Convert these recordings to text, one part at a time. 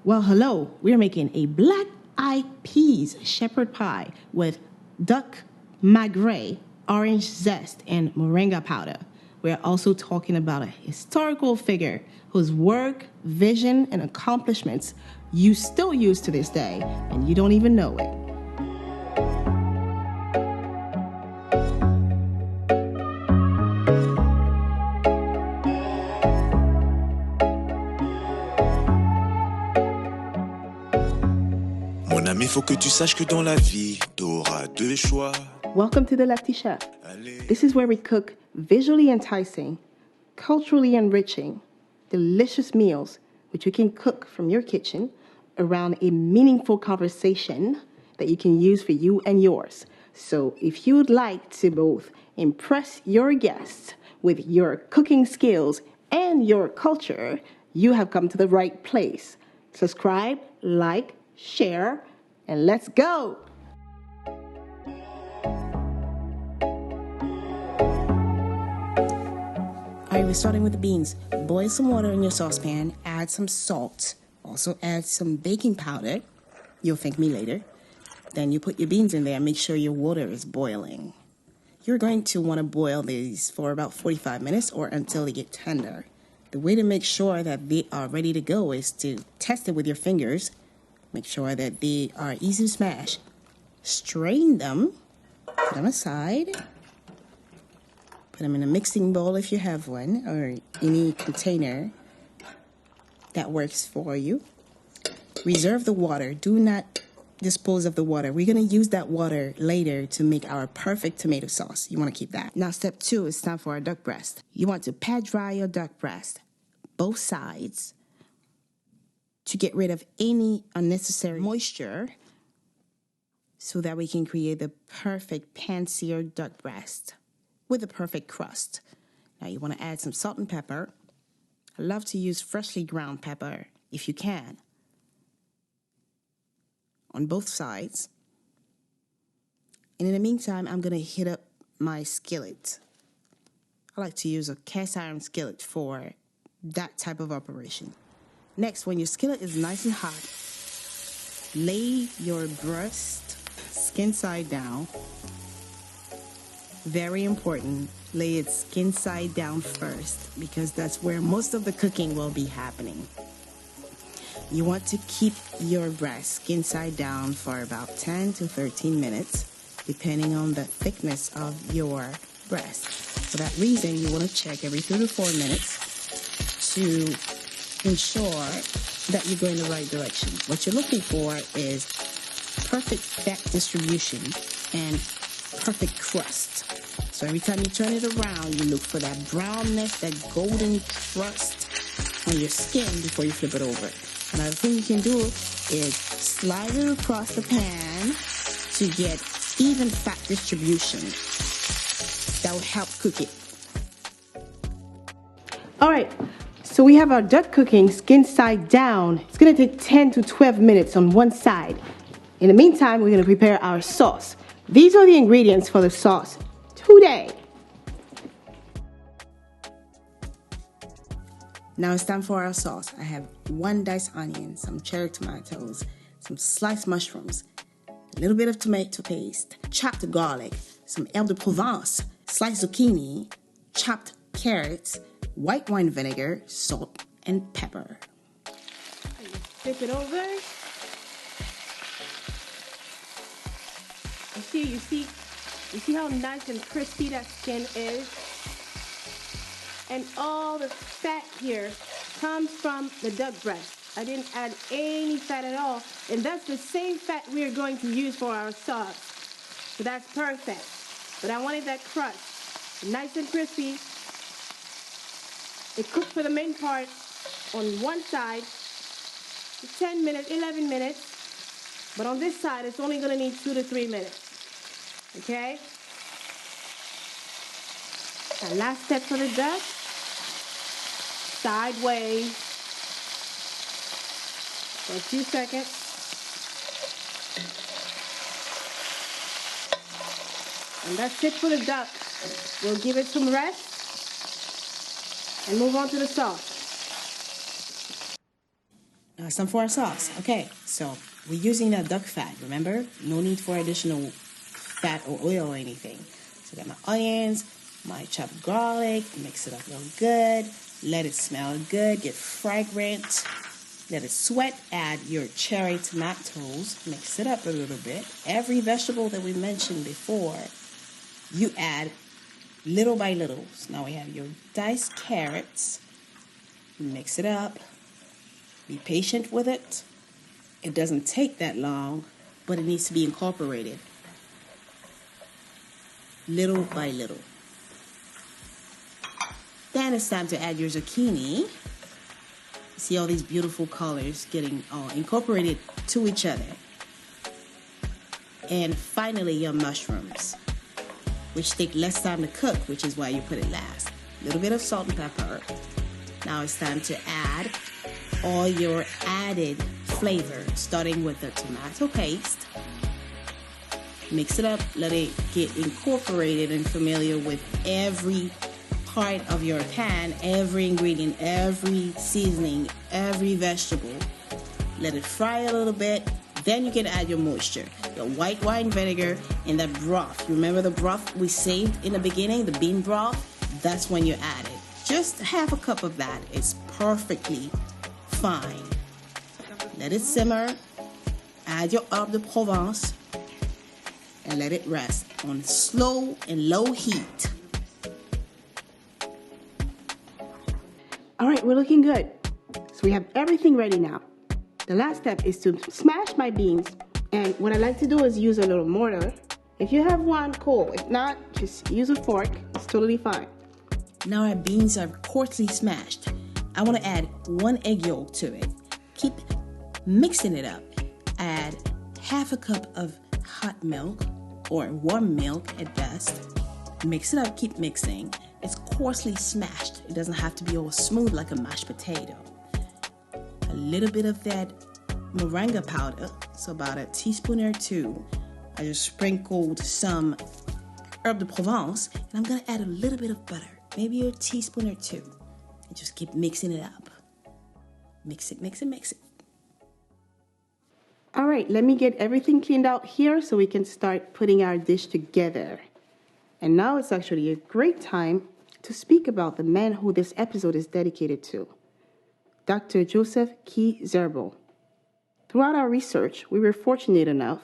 Well, hello. We're making a black-eyed peas shepherd pie with duck magret, orange zest, and moringa powder. We're also talking about a historical figure whose work, vision, and accomplishments you still use to this day, and you don't even know it. Mon ami, faut que tu saches que dans la vie, t'auras deux choix. Welcome to The Lefty Chef. This is where we cook visually enticing, culturally enriching, delicious meals which you can cook from your kitchen around a meaningful conversation that you can use for you and yours. So if you would like to both impress your guests with your cooking skills and your culture, you have come to the right place. Subscribe, like, share, and let's go! Alright, we're starting with the beans. Boil some water in your saucepan, add some salt, also add some baking powder. You'll thank me later. Then you put your beans in there and make sure your water is boiling. You're going to want to boil these for about 45 minutes or until they get tender. The way to make sure that they are ready to go is to test it with your fingers. Make sure that they are easy to smash. Strain them, put them aside. Put them in a mixing bowl if you have one, or any container that works for you. Reserve the water. Do not dispose of the water. We're going to use that water later to make our perfect tomato sauce. You want to keep that. Now, step 2 is time for our duck breast. You want to pat dry your duck breast, both sides, to get rid of any unnecessary moisture so that we can create the perfect pan-seared duck breast with a perfect crust. Now you want to add some salt and pepper. I love to use freshly ground pepper if you can, on both sides. And in the meantime, I'm going to heat up my skillet. I like to use a cast iron skillet for that type of operation. Next, when your skillet is nice and hot, lay your breast skin side down. Very important, lay it skin side down first because that's where most of the cooking will be happening. You want to keep your breast skin side down for about 10 to 13 minutes, depending on the thickness of your breast. For that reason, you want to check every 3 to 4 minutes to ensure that you're going the right direction. What you're looking for is perfect fat distribution and perfect crust. So every time you turn it around, you look for that brownness, that golden crust on your skin before you flip it over. Another thing you can do is slide it across the pan to get even fat distribution. That will help cook it. All right, so we have our duck cooking skin side down. It's gonna take 10 to 12 minutes on one side. In the meantime, we're gonna prepare our sauce. These are the ingredients for the sauce today. Now it's time for our sauce. I have 1 diced onion, some cherry tomatoes, some sliced mushrooms, a little bit of tomato paste, chopped garlic, some herbe de Provence, sliced zucchini, chopped carrots, white wine vinegar, salt, and pepper. Flip it over. You see how nice and crispy that skin is? And all the fat here comes from the duck breast. I didn't add any fat at all. And that's the same fat we're going to use for our sauce. So that's perfect. But I wanted that crust nice and crispy. It cooked for the main part on one side for 10 minutes, 11 minutes. But on this side, it's only going to need 2 to 3 minutes. Okay? And last step for the duck. Sideways. For a few seconds. And that's it for the duck. We'll give it some rest and move on to the sauce. Some for our sauce. Okay, so we're using that duck fat, remember? No need for additional fat or oil or anything. So I got my onions, my chopped garlic, mix it up real good, let it smell good, get fragrant, let it sweat, add your cherry tomatoes, mix it up a little bit. Every vegetable that we mentioned before, you add little by little. So now we have your diced carrots, mix it up, be patient with it. It doesn't take that long, but it needs to be incorporated little by little. Then it's time to add your zucchini. See all these beautiful colors getting incorporated to each other. And finally, your mushrooms, which take less time to cook, which is why you put it last. A little bit of salt and pepper. Now it's time to add all your added flavor, starting with the tomato paste. Mix it up, let it get incorporated and familiar with every part of your pan, every ingredient, every seasoning, every vegetable. Let it fry a little bit. Then you can add your moisture, your white wine vinegar, and that broth. Remember the broth we saved in the beginning, the bean broth? That's when you add it. Just half a cup of that is perfectly fine. Let it simmer. Add your herbe de Provence and let it rest on slow and low heat. All right, we're looking good. So we have everything ready now. The last step is to smash my beans. And what I like to do is use a little mortar. If you have one, cool. If not, just use a fork. It's totally fine. Now our beans are coarsely smashed. I want to add 1 egg yolk to it. Keep mixing it up. Add half a cup of hot milk or warm milk at best. Mix it up, keep mixing. It's coarsely smashed. It doesn't have to be all smooth like a mashed potato. A little bit of that moringa powder, so about a teaspoon or 2. I just sprinkled some herbe de Provence, and I'm gonna add a little bit of butter, maybe a teaspoon or 2, and just keep mixing it up. Mix it, mix it, mix it. All right, let me get everything cleaned out here so we can start putting our dish together. And now it's actually a great time to speak about the man who this episode is dedicated to, Dr. Joseph Ki-Zerbo. Throughout our research, we were fortunate enough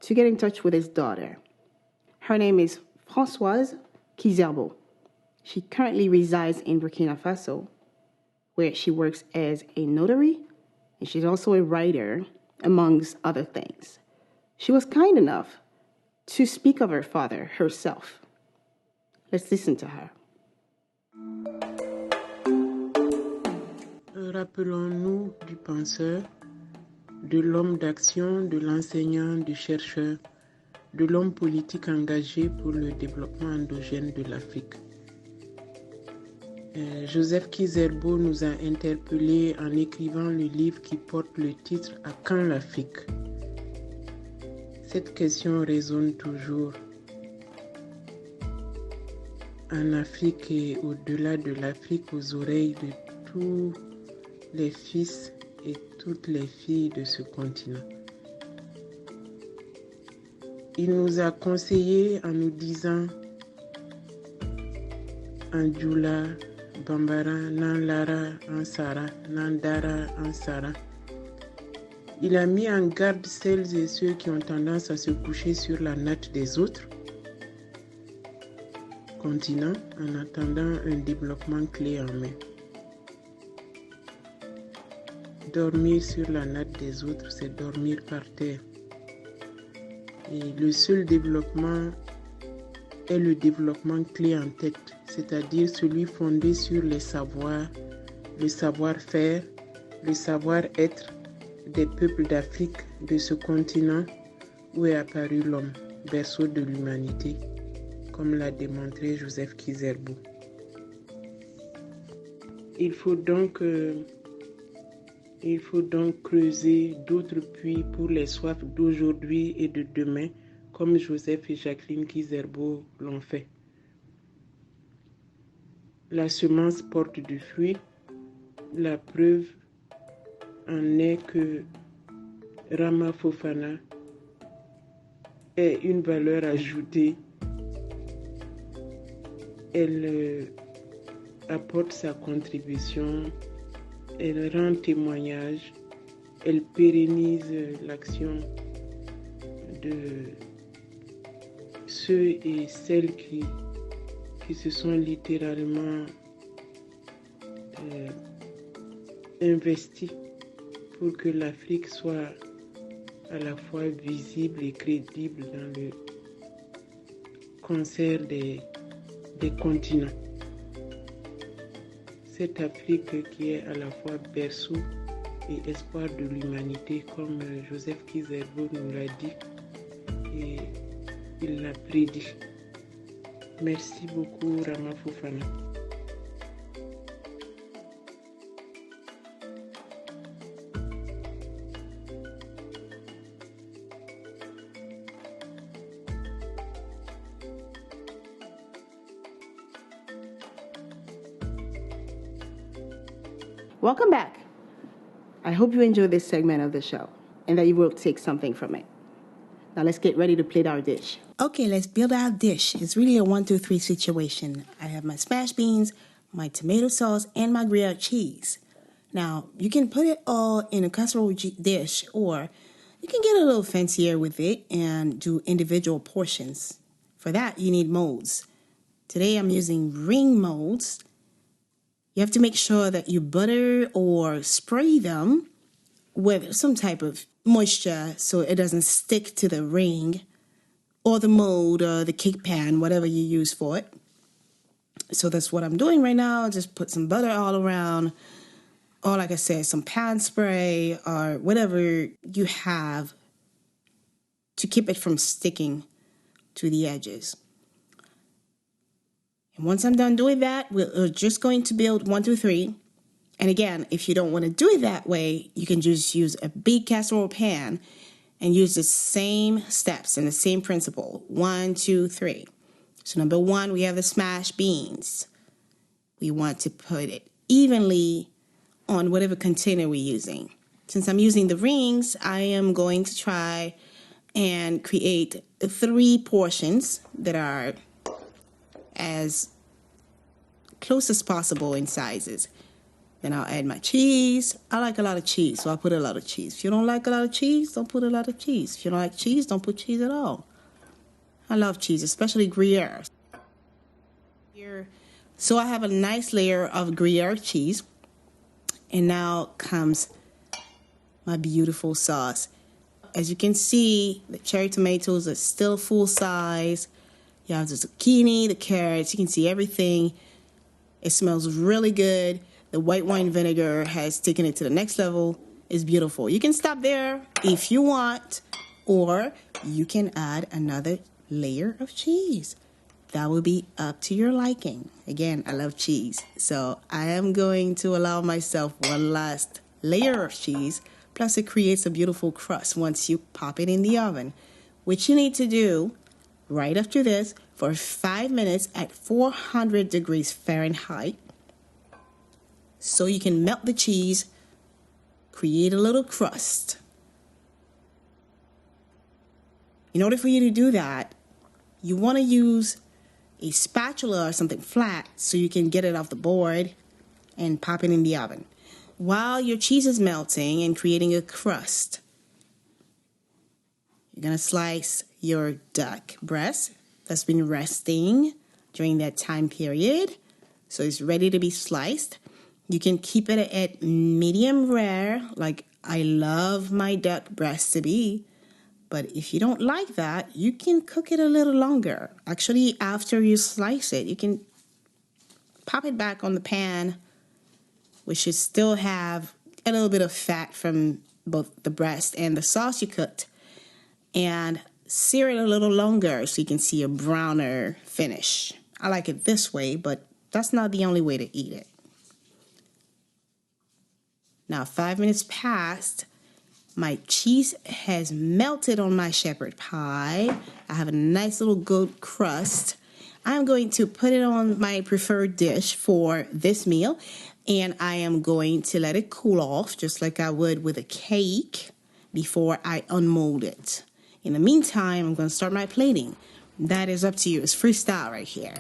to get in touch with his daughter. Her name is Françoise Ki-Zerbo. She currently resides in Burkina Faso, where she works as a notary, and she's also a writer, amongst other things. She was kind enough to speak of her father herself. Let's listen to her. Rappelons-nous du penseur, de l'homme d'action, de l'enseignant, du chercheur, de l'homme politique engagé pour le développement endogène de l'Afrique. Joseph Ki-Zerbo nous a interpellés en écrivant le livre qui porte le titre « À quand l'Afrique ?» Cette question résonne toujours en Afrique et au-delà de l'Afrique aux oreilles de tous les fils et toutes les filles de ce continent. Il nous a conseillé en nous disant en Djoula, Bambara, Nanlara, Ansara, Nandara, Ansara. Il a mis en garde celles et ceux qui ont tendance à se coucher sur la natte des autres continents en attendant un développement clé en main. Dormir sur la natte des autres, c'est dormir par terre. Et le seul développement est le développement clé en tête, c'est-à-dire celui fondé sur les savoirs, le savoir-faire, le savoir-être des peuples d'Afrique, de ce continent où est apparu l'homme, berceau de l'humanité, comme l'a démontré Joseph Ki-Zerbo. Il faut donc creuser d'autres puits pour les soifs d'aujourd'hui et de demain, comme Joseph et Jacqueline Ki-Zerbo l'ont fait. La semence porte du fruit. La preuve en est que Rama Fofana est une valeur ajoutée. Elle apporte sa contribution, elle rend témoignage, elle pérennise l'action de ceux et celles qui se sont littéralement investis pour que l'Afrique soit à la fois visible et crédible dans le concert des continents. Cette Afrique qui est à la fois berceau et espoir de l'humanité, comme Joseph Kizerbo nous l'a dit et il l'a prédit. Merci beaucoup, Rama Fofana. Welcome back. I hope you enjoyed this segment of the show and that you will take something from it. Now let's get ready to plate our dish. Okay, let's build our dish. It's really a 1, 2, 3 situation. I have my smashed beans, my tomato sauce, and my grilled cheese. Now, you can put it all in a casserole dish, or you can get a little fancier with it and do individual portions. For that, you need molds. Today, I'm using ring molds. You have to make sure that you butter or spray them with some type of moisture so it doesn't stick to the ring or the mold or the cake pan, whatever you use for it. So that's what I'm doing right now. Just put some butter all around, or like I said, some pan spray or whatever you have to keep it from sticking to the edges. And once I'm done doing that, we're just going to build 1, 2, 3. And again, if you don't want to do it that way, you can just use a big casserole pan and use the same steps and the same principle. 1, 2, 3. So number 1, we have the smashed beans. We want to put it evenly on whatever container we're using. Since I'm using the rings, I am going to try and create 3 portions that are as close as possible in sizes. Then I'll add my cheese. I like a lot of cheese, so I'll put a lot of cheese. If you don't like a lot of cheese, don't put a lot of cheese. If you don't like cheese, don't put cheese at all. I love cheese, especially Gruyere. So I have a nice layer of Gruyere cheese. And now comes my beautiful sauce. As you can see, the cherry tomatoes are still full size. You have the zucchini, the carrots. You can see everything. It smells really good. The white wine vinegar has taken it to the next level. It's beautiful. You can stop there if you want, or you can add another layer of cheese. That will be up to your liking. Again, I love cheese, so I am going to allow myself one last layer of cheese. Plus, it creates a beautiful crust once you pop it in the oven, which you need to do right after this for 5 minutes at 400 degrees Fahrenheit. So you can melt the cheese, create a little crust. In order for you to do that, you want to use a spatula or something flat so you can get it off the board and pop it in the oven. While your cheese is melting and creating a crust, you're going to slice your duck breast that's been resting during that time period. So it's ready to be sliced. You can keep it at medium rare, like I love my duck breast to be. But if you don't like that, you can cook it a little longer. Actually, after you slice it, you can pop it back on the pan, which should still have a little bit of fat from both the breast and the sauce you cooked, and sear it a little longer so you can see a browner finish. I like it this way, but that's not the only way to eat it. Now, 5 minutes passed. My cheese has melted on my shepherd pie. I have a nice little good crust. I'm going to put it on my preferred dish for this meal. And I am going to let it cool off just like I would with a cake before I unmold it. In the meantime, I'm going to start my plating. That is up to you. It's freestyle right here.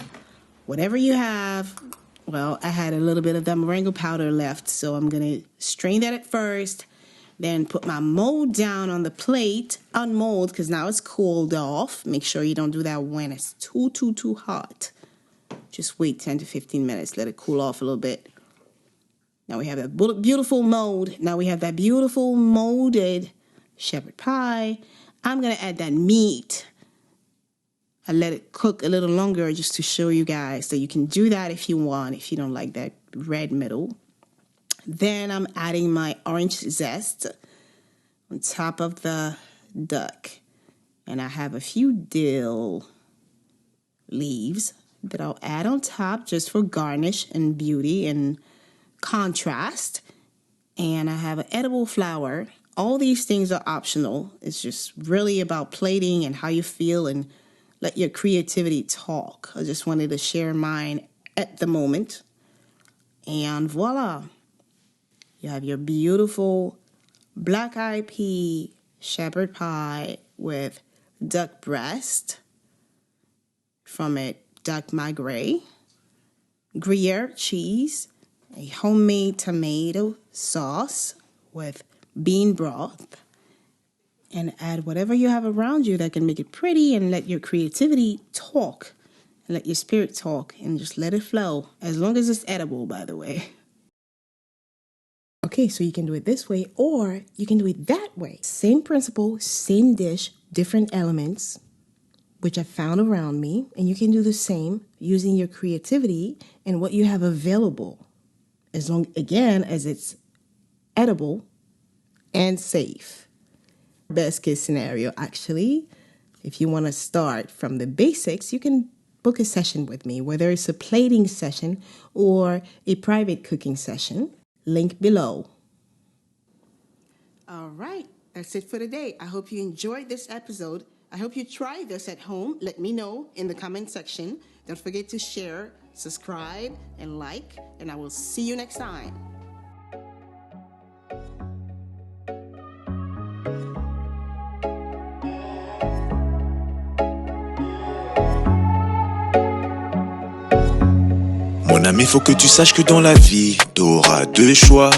Whatever you have. Well, I had a little bit of that moringa powder left, so I'm going to strain that at first. Then put my mold down on the plate, unmold, because now it's cooled off. Make sure you don't do that when it's too hot. Just wait 10 to 15 minutes. Let it cool off a little bit. Now we have that beautiful mold. Now we have that beautiful molded shepherd pie. I'm going to add that meat. I let it cook a little longer just to show you guys. So you can do that if you want, if you don't like that red middle. Then I'm adding my orange zest on top of the duck. And I have a few dill leaves that I'll add on top just for garnish and beauty and contrast. And I have an edible flower. All these things are optional. It's just really about plating and how you feel and let your creativity talk. I just wanted to share mine at the moment. And voila. You have your beautiful black-eyed pea shepherd pie with duck breast from it, duck magret, Gruyere cheese, a homemade tomato sauce with bean broth, and add whatever you have around you that can make it pretty and let your creativity talk and let your spirit talk and just let it flow, as long as it's edible, by the way. Okay, so you can do it this way or you can do it that way. Same principle, same dish, different elements, which I found around me, and you can do the same using your creativity and what you have available, as long, again, as it's edible and safe. Best case scenario, actually, if you want to start from the basics, you can book a session with me, whether it's a plating session or a private cooking session. Link below. All right, that's it for today. I hope you enjoyed this episode. I hope you try this at home. Let me know in the comment section. Don't forget to share, subscribe, and like, and I will see you next time. Mon ami, faut que tu saches que dans la vie, t'auras deux choix.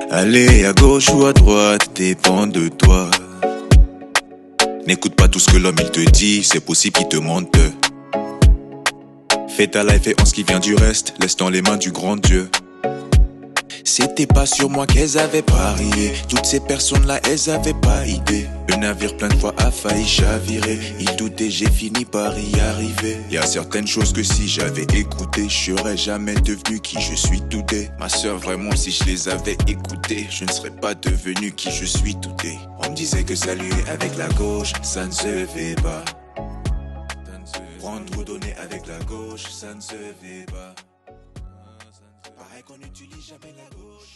Aller à gauche ou à droite dépend de toi. N'écoute pas tout ce que l'homme il te dit, c'est possible qu'il te mente. Fais ta life et en ce qui vient du reste, laisse dans les mains du grand Dieu. C'était pas sur moi qu'elles avaient parié. Toutes ces personnes-là, elles avaient pas idée. Le navire plein de fois a failli chavirer. Il doutait, j'ai fini par y arriver. Y a certaines choses que si j'avais écouté, je serais jamais devenu qui je suis today. Ma soeur, vraiment, si je les avais écoutées, je ne serais pas devenu qui je suis today. On me disait que saluer avec la gauche, ça ne se fait pas. Prendre ou donner avec la gauche, ça ne se fait pas. Pareil qu'on n'utilise jamais la gauche.